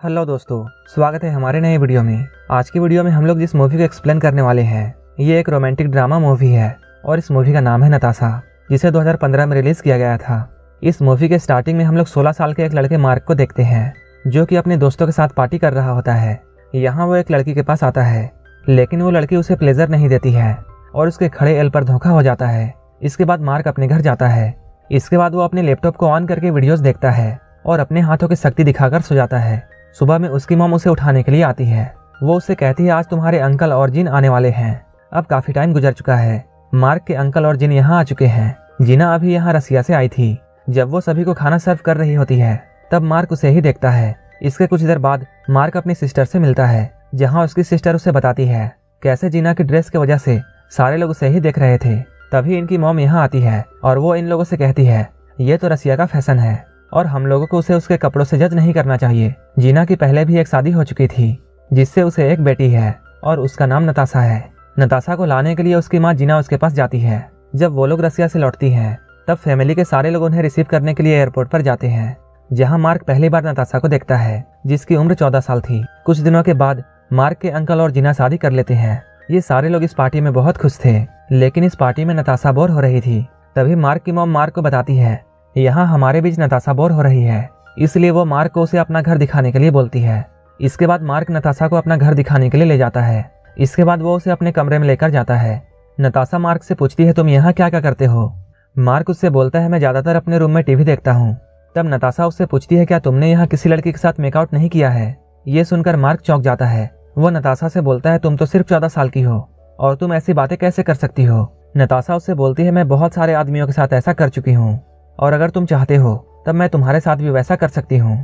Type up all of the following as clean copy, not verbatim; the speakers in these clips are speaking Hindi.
हेलो दोस्तों, स्वागत है हमारे नए वीडियो में। आज की वीडियो में हम लोग जिस मूवी को एक्सप्लेन करने वाले हैं ये एक रोमांटिक ड्रामा मूवी है और इस मूवी का नाम है नताशा, जिसे 2015 में रिलीज किया गया था। इस मूवी के स्टार्टिंग में हम लोग 16 साल के एक लड़के मार्क को देखते हैं जो कि अपने दोस्तों के साथ पार्टी कर रहा होता है। यहाँ वो एक लड़की के पास आता है, लेकिन वो लड़की उसे प्लेजर नहीं देती है और उसके खड़े एल पर धोखा हो जाता है। इसके बाद मार्क अपने घर जाता है। इसके बाद वो अपने लैपटॉप को ऑन करके वीडियोस देखता है और अपने हाथों की शक्ति दिखाकर सो जाता है। सुबह में उसकी मॉम उसे उठाने के लिए आती है। वो उससे कहती है आज तुम्हारे अंकल और जिन आने वाले हैं। अब काफी टाइम गुजर चुका है। मार्क के अंकल और जिन यहाँ आ चुके हैं। जिना अभी यहाँ रसिया से आई थी। जब वो सभी को खाना सर्व कर रही होती है तब मार्क उसे ही देखता है। इसके कुछ देर बाद मार्क अपनी सिस्टर से मिलता है, जहाँ उसकी सिस्टर उसे बताती है कैसे जिना की ड्रेस की वजह से सारे लोग उसे ही देख रहे थे। तभी इनकी मॉम यहाँ आती है और वो इन लोगों से कहती है ये तो रसिया का फैशन है और हम लोगों को उसे उसके कपड़ों से जज नहीं करना चाहिए। जीना की पहले भी एक शादी हो चुकी थी जिससे उसे एक बेटी है और उसका नाम नताशा है। नताशा को लाने के लिए उसकी माँ जीना उसके पास जाती है। जब वो लोग रसिया से लौटती हैं तब फैमिली के सारे लोग उन्हें रिसीव करने के लिए एयरपोर्ट पर जाते हैं, जहाँ मार्क पहली बार नताशा को देखता है जिसकी उम्र 14 साल थी। कुछ दिनों के बाद मार्क के अंकल और जीना शादी कर लेते हैं। ये सारे लोग इस पार्टी में बहुत खुश थे, लेकिन इस पार्टी में नताशा बोर हो रही थी। तभी मार्क की मॉम मार्क को बताती है यहाँ हमारे बीच नताशा बोर हो रही है, इसलिए वो मार्क को उसे अपना घर दिखाने के लिए बोलती है। इसके बाद मार्क नताशा को अपना घर दिखाने के लिए ले जाता है। इसके बाद वो उसे अपने कमरे में लेकर जाता है। नताशा मार्क से पूछती है तुम यहाँ क्या क्या करते हो। मार्क उससे बोलता है मैं ज्यादातर अपने रूम में टीवी देखता हूँ। तब नताशा उससे पूछती है क्या तुमने यहाँ किसी लड़की के साथ मेकआउट नहीं किया है। ये सुनकर मार्क चौंक जाता है। वो नताशा से बोलता है तुम तो सिर्फ 14 साल की हो और तुम ऐसी बातें कैसे कर सकती हो। नताशा उससे बोलती है मैं बहुत सारे आदमियों के साथ ऐसा कर चुकी हूँ और अगर तुम चाहते हो तब मैं तुम्हारे साथ भी वैसा कर सकती हूँ।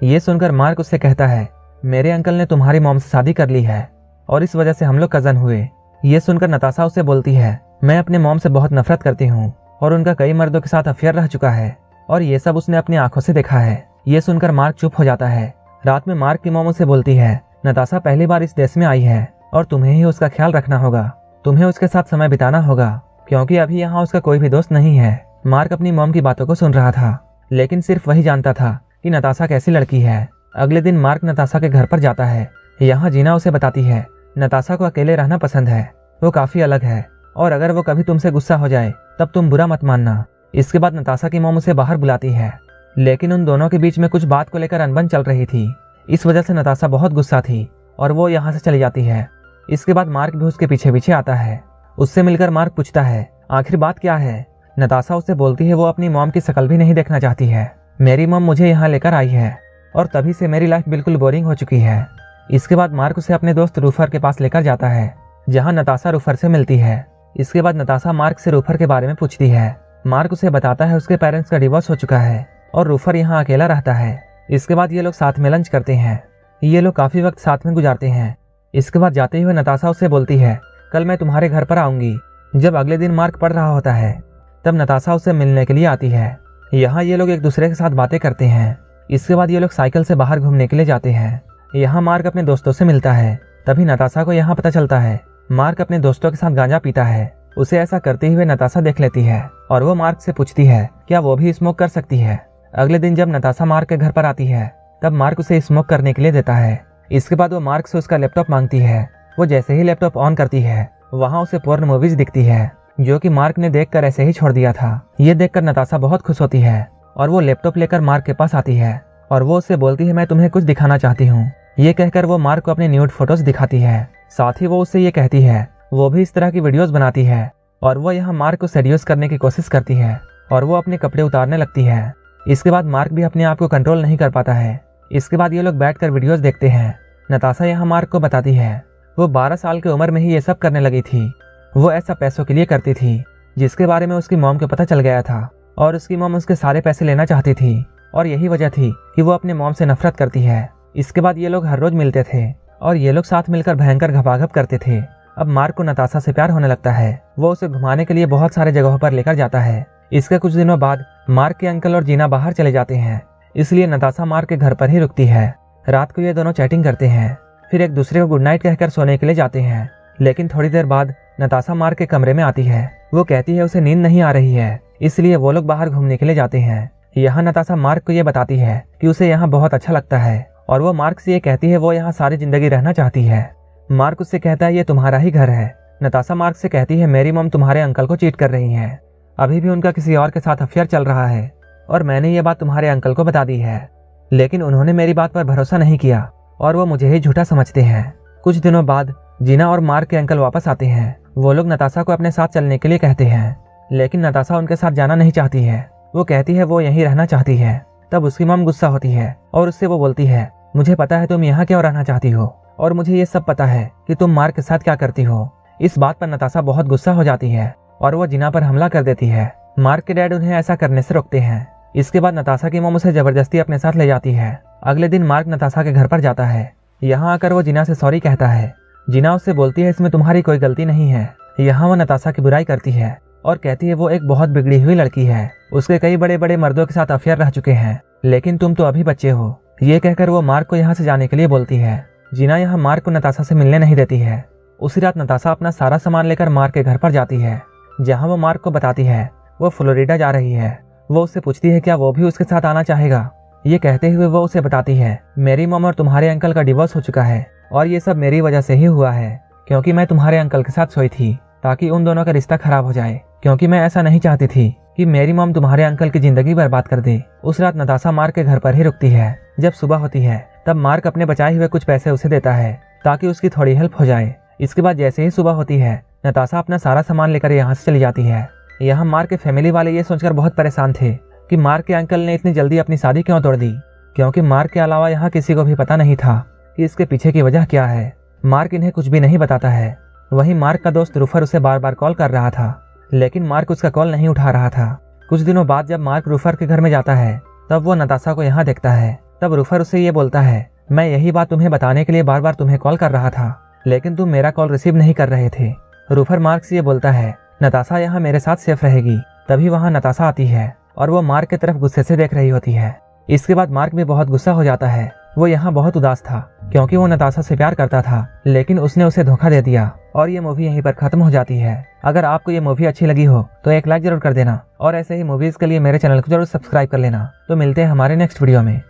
ये सुनकर मार्क उससे कहता है मेरे अंकल ने तुम्हारी मॉम से शादी कर ली है और इस वजह से हम लोग कजन हुए। ये सुनकर नताशा उससे बोलती है मैं अपने मॉम से बहुत नफरत करती हूँ और उनका कई मर्दों के साथ अफेयर रह चुका है और ये सब उसने अपनी आंखों से देखा है। ये सुनकर मार्क चुप हो जाता है। रात में मार्क की मॉम उसे बोलती है नताशा पहली बार इस देश में आई है और तुम्हें ही उसका ख्याल रखना होगा। तुम्हें उसके साथ समय बिताना होगा क्योंकि अभी यहाँ उसका कोई भी दोस्त नहीं है। मार्क अपनी मॉम की बातों को सुन रहा था, लेकिन सिर्फ वही जानता था कि नताशा कैसी लड़की है। अगले दिन मार्क नताशा के घर पर जाता है। यहाँ जीना उसे बताती है नताशा को अकेले रहना पसंद है, वो काफी अलग है और अगर वो कभी तुमसे गुस्सा हो जाए तब तुम बुरा मत मानना। इसके बाद नताशा की मॉम उसे बाहर बुलाती है, लेकिन उन दोनों के बीच में कुछ बात को लेकर अनबन चल रही थी। इस वजह से नताशा बहुत गुस्सा थी और वो यहाँ से चली जाती है। इसके बाद मार्क भी उसके पीछे पीछे आता है। उससे मिलकर मार्क पूछता है आखिर बात क्या है। नताशा उससे बोलती है वो अपनी मॉम की शक्ल भी नहीं देखना चाहती है। मेरी मॉम मुझे यहाँ लेकर आई है और तभी से मेरी लाइफ बिल्कुल बोरिंग हो चुकी है। इसके बाद मार्क उसे अपने दोस्त रूफर के पास लेकर जाता है, जहाँ नताशा रूफर से मिलती है। इसके बाद नताशा मार्क से रूफर के बारे में पूछती है। मार्क उसे बताता है उसके पेरेंट्स का डिवोर्स हो चुका है और रूफर यहाँ अकेला रहता है। इसके बाद ये लोग साथ में लंच करते हैं। ये लोग काफी वक्त साथ में गुजारते हैं। इसके बाद जाते हुए नताशा उससे बोलती है कल मैं तुम्हारे घर पर आऊंगी। जब अगले दिन मार्क पढ़ रहा होता है तब नताशा उससे मिलने के लिए आती है। यहाँ ये लोग एक दूसरे के साथ बातें करते हैं। इसके बाद ये लोग साइकिल से बाहर घूमने के लिए जाते हैं। यहाँ मार्क अपने दोस्तों से मिलता है। तभी नताशा को यहाँ पता चलता है मार्क अपने दोस्तों के साथ गांजा पीता है। उसे ऐसा करते हुए नताशा देख लेती है और वो मार्क से पूछती है क्या वो भी स्मोक कर सकती है। अगले दिन जब नताशा मार्क के घर पर आती है तब मार्क उसे स्मोक करने के लिए देता है। इसके बाद वो मार्क से उसका लैपटॉप मांगती है। वो जैसे ही लैपटॉप ऑन करती है वहाँ उसे पोर्न मूवीज दिखती है जो कि मार्क ने देखकर ऐसे ही छोड़ दिया था। ये देखकर नताशा बहुत खुश होती है और वो लैपटॉप लेकर मार्क के पास आती है और वो उससे बोलती है मैं तुम्हें कुछ दिखाना चाहती हूँ। ये कहकर वो मार्क को अपने न्यूड फोटोज दिखाती है। साथ ही वो उससे ये कहती है वो भी इस तरह की वीडियोस बनाती है और वो यहाँ मार्क को सेड्यूस करने की कोशिश करती है और वो अपने कपड़े उतारने लगती है। इसके बाद मार्क भी अपने आप को कंट्रोल नहीं कर पाता है। इसके बाद ये लोग बैठकर वीडियोस देखते हैं। नताशा यहाँ मार्क को बताती है वो 12 साल की उम्र में ही ये सब करने लगी थी। वो ऐसा पैसों के लिए करती थी जिसके बारे में उसकी मॉम को पता चल गया था और उसकी मॉम उसके सारे पैसे लेना चाहती थी और यही वजह थी कि वो अपने मॉम से नफरत करती है। इसके बाद ये लोग हर रोज मिलते थे और ये लोग साथ मिलकर भयंकर घपाघप करते थे। अब मार्क को नताशा से प्यार होने लगता है। वो उसे घुमाने के लिए बहुत सारे जगहों पर लेकर जाता है। इसके कुछ दिनों बाद मार्क के अंकल और जीना बाहर चले जाते हैं, इसलिए नताशा मार्क के घर पर ही रुकती है। रात को ये दोनों चैटिंग करते हैं, फिर एक दूसरे को गुड नाइट कहकर सोने के लिए जाते हैं। लेकिन थोड़ी देर बाद नताशा मार्क के कमरे में आती है। वो कहती है उसे नींद नहीं आ रही है, इसलिए वो लोग बाहर घूमने के लिए जाते हैं। यहाँ नताशा मार्क को ये बताती है कि उसे यहाँ बहुत अच्छा लगता है और वो मार्क से ये कहती है वो यहाँ सारी जिंदगी रहना चाहती है। मार्क उससे कहता है ये तुम्हारा ही घर है। नताशा मार्क से कहती है मेरी मॉम तुम्हारे अंकल को चीट कर रही है, अभी भी उनका किसी और के साथ अफेयर चल रहा है और मैंने ये बात तुम्हारे अंकल को बता दी है, लेकिन उन्होंने मेरी बात पर भरोसा नहीं किया और वो मुझे ही झूठा समझते हैं। कुछ दिनों बाद जीना और मार्क के अंकल वापस आते हैं। वो लोग नताशा को अपने साथ चलने के लिए कहते हैं, लेकिन नताशा उनके साथ जाना नहीं चाहती है। वो कहती है वो यहीं रहना चाहती है। तब उसकी मॉम गुस्सा होती है और उससे वो बोलती है मुझे पता है तुम यहाँ क्यों रहना चाहती हो और मुझे ये सब पता है कि तुम मार्क के साथ क्या करती हो। इस बात पर नताशा बहुत गुस्सा हो जाती है और वो जीना पर हमला कर देती है। मार्क के डैड उन्हें ऐसा करने से रोकते हैं। इसके बाद नताशा की मॉम उसे जबरदस्ती अपने साथ ले जाती है। अगले दिन मार्क नताशा के घर पर जाता है। यहाँ आकर वो जीना से सॉरी कहता है। जीना उससे बोलती है इसमें तुम्हारी कोई गलती नहीं है। यहाँ वो नताशा की बुराई करती है और कहती है वो एक बहुत बिगड़ी हुई लड़की है, उसके कई बड़े बड़े मर्दों के साथ अफेयर रह चुके हैं, लेकिन तुम तो अभी बच्चे हो। ये कहकर वो मार्क को यहाँ से जाने के लिए बोलती है। जीना यहाँ मार्क को नताशा से मिलने नहीं देती है। उसी रात नताशा अपना सारा सामान लेकर मार्क के घर पर जाती है, जहाँ वो मार्क को बताती है वो फ्लोरिडा जा रही है। वो उससे पूछती है क्या वो भी उसके साथ आना चाहेगा। ये कहते हुए वो उसे बताती है मेरी मॉम और तुम्हारे अंकल का डिवोर्स हो चुका है और ये सब मेरी वजह से ही हुआ है, क्योंकि मैं तुम्हारे अंकल के साथ सोई थी ताकि उन दोनों का रिश्ता खराब हो जाए, क्योंकि मैं ऐसा नहीं चाहती थी कि मेरी मॉम तुम्हारे अंकल की जिंदगी बर्बाद कर दे। उस रात नताशा मार्क के घर पर ही रुकती है। जब सुबह होती है तब मार्क अपने बचाए हुए कुछ पैसे उसे देता है ताकि उसकी थोड़ी हेल्प हो जाए। इसके बाद जैसे ही सुबह होती है नताशा अपना सारा सामान लेकर यहाँ से चली जाती है। यहाँ मार्क के फैमिली वाले ये सोचकर बहुत परेशान थे कि मार्क के अंकल ने इतनी जल्दी अपनी शादी क्यों तोड़ दी, क्योंकि मार्क के अलावा यहाँ किसी को भी पता नहीं था कि इसके पीछे की वजह क्या है। मार्क इन्हें कुछ भी नहीं बताता है। वहीं मार्क का दोस्त रूफर उसे बार बार कॉल कर रहा था, लेकिन मार्क उसका कॉल नहीं उठा रहा था। कुछ दिनों बाद जब मार्क रूफर के घर में जाता है तब वो नताशा को यहाँ देखता है। तब रूफर उससे ये बोलता है मैं यही बात तुम्हें बताने के लिए बार बार तुम्हें कॉल कर रहा था, लेकिन तुम मेरा कॉल रिसीव नहीं कर रहे थे। रूफर मार्क से ये बोलता है नताशा यहाँ मेरे साथ सेफ रहेगी। तभी वहाँ नताशा आती है और वो मार्क की तरफ गुस्से से देख रही होती है। इसके बाद मार्क भी बहुत गुस्सा हो जाता है। वो यहाँ बहुत उदास था क्योंकि वो नताशा से प्यार करता था, लेकिन उसने उसे धोखा दे दिया और ये मूवी यहीं पर खत्म हो जाती है। अगर आपको ये मूवी अच्छी लगी हो तो एक लाइक जरूर कर देना और ऐसे ही मूवीज के लिए मेरे चैनल को जरूर सब्सक्राइब कर लेना। तो मिलते हैं हमारे नेक्स्ट वीडियो में।